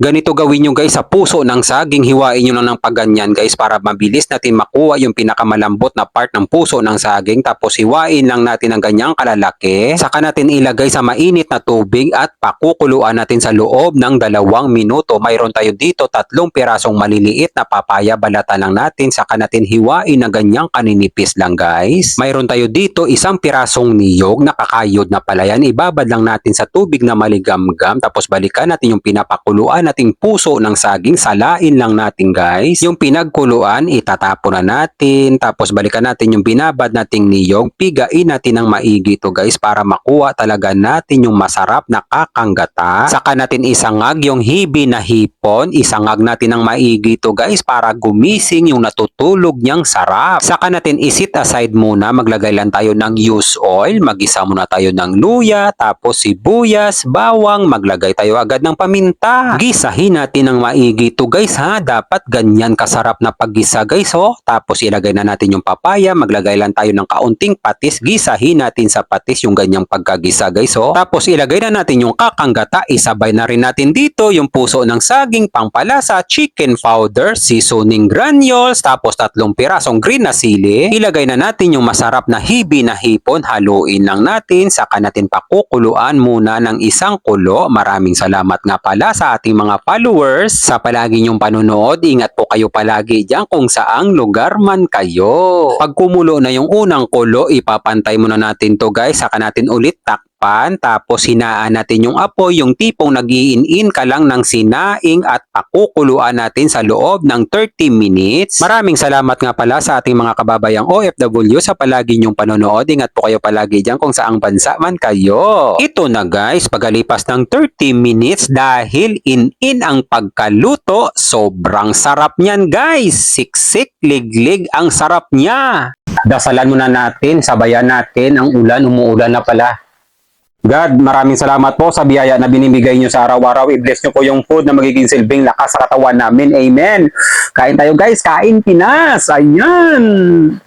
Ganito gawin nyo guys sa puso ng saging, hiwain nyo lang ng pagganyan guys para mabilis natin makuha yung pinakamalambot na part ng puso ng saging, tapos hiwain lang natin ng ganyang kalalaki. Saka natin ilagay sa mainit na tubig at pakukuluan natin sa loob ng 2 minuto. Mayroon tayo dito 3 pirasong maliliit na papaya, balatan lang natin, saka natin hiwain na ganyang kaninipis lang guys. Mayroon tayo dito 1 pirasong niyog, nakakayod na pala yan, ibabad lang natin sa tubig na maligamgam, tapos balikan natin yung pinapakuluan nating puso ng saging, salain lang natin guys. Yung pinagkuluan, itatapon na natin, tapos balikan natin yung binabad nating niyog, pigain natin ng maigi to guys para makuha talaga natin yung masarap na kakanggata. Saka natin isangag yung hibi na hipon, isangag natin ng maigi to guys para gumising yung natutulog niyang sarap. Saka natin isit aside muna, maglagay lang tayo ng used oil, magisa muna tayo ng luya, tapos sibuyas, bawang, maglagay tayo agad ng paminta. Gisahin natin ng maigi to guys ha, dapat ganyan kasarap na paggisa guys oh. Tapos ilagay na natin yung papaya, maglagay lang tayo ng kaunting patis, gisahin natin sa patis yung ganyang pagkagisa guys oh. Tapos ilagay na natin yung kakanggata, isabay na rin natin dito yung puso ng saging, pangpalasa, chicken powder, seasoning granules, tapos 3 pirasong green na sili. Ilagay na natin yung masarap na hibi na hipon, haluin lang natin, saka natin pakukuluan muna ng 1 kulo. Maraming salamat nga pala sa ating mga followers sa palagi niyong panonood. Ingat po kayo palagi diyan kung saang lugar man kayo. Pag kumulo na yung unang kulo, ipapantay muna natin to guys, saka natin ulit takpan, tapos hinaan natin yung apoy, yung tipong nag-iin-in ka lang ng sinaing, at pakukuluan natin sa loob ng 30 minutes. Maraming salamat nga pala sa ating mga kababayang OFW sa palagi niyong panonood. Ingat po kayo palagi diyan kung saang bansa man kayo. Ito na guys, pagalipas ng 30 minutes, dahil in ang pagkaluto, sobrang sarap niyan guys. Siksik, liglig, ang sarap niya. Dasalan muna natin, sabayan natin ang ulan, umuulan na pala. God, maraming salamat po sa biyaya na binibigay nyo sa araw-araw. I-bless nyo po yung food na magiging silbing lakas sa katawan namin. Amen. Kain tayo guys, kain Pinas. Ayan.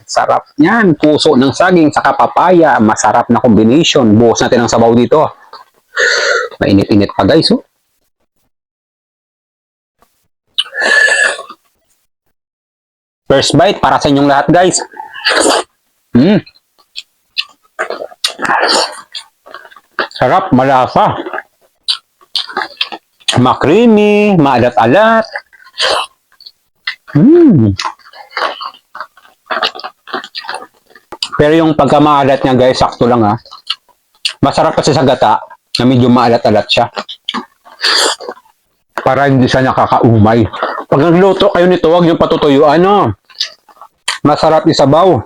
Sarap yan. Puso ng saging saka papaya. Masarap na combination. Buhos natin ang sabaw dito. Mainit-init pa guys. Oh. First bite para sa inyong lahat guys. Sarap, malasa. Ma-creamy, maalat-alat. Pero yung pagkamaalat niya guys, sakto lang ha. Masarap kasi sa gata na medyo maalat-alat siya. Para hindi siya nakakaumay. Pag nagluto kayo nito, huwag yung patutuyuan, no? Masarap isabaw.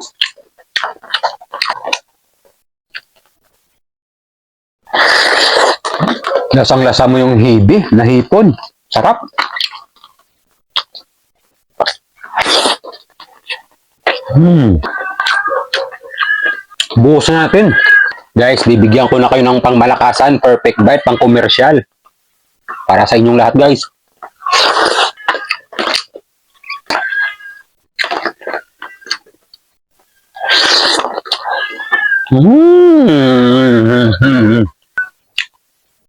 Lasang-lasa mo yung hibi na hipon. Sarap. Buhusan natin. Guys, bibigyan ko na kayo ng pangmalakasan, perfect bite, pang komersyal. Para sa inyong lahat guys.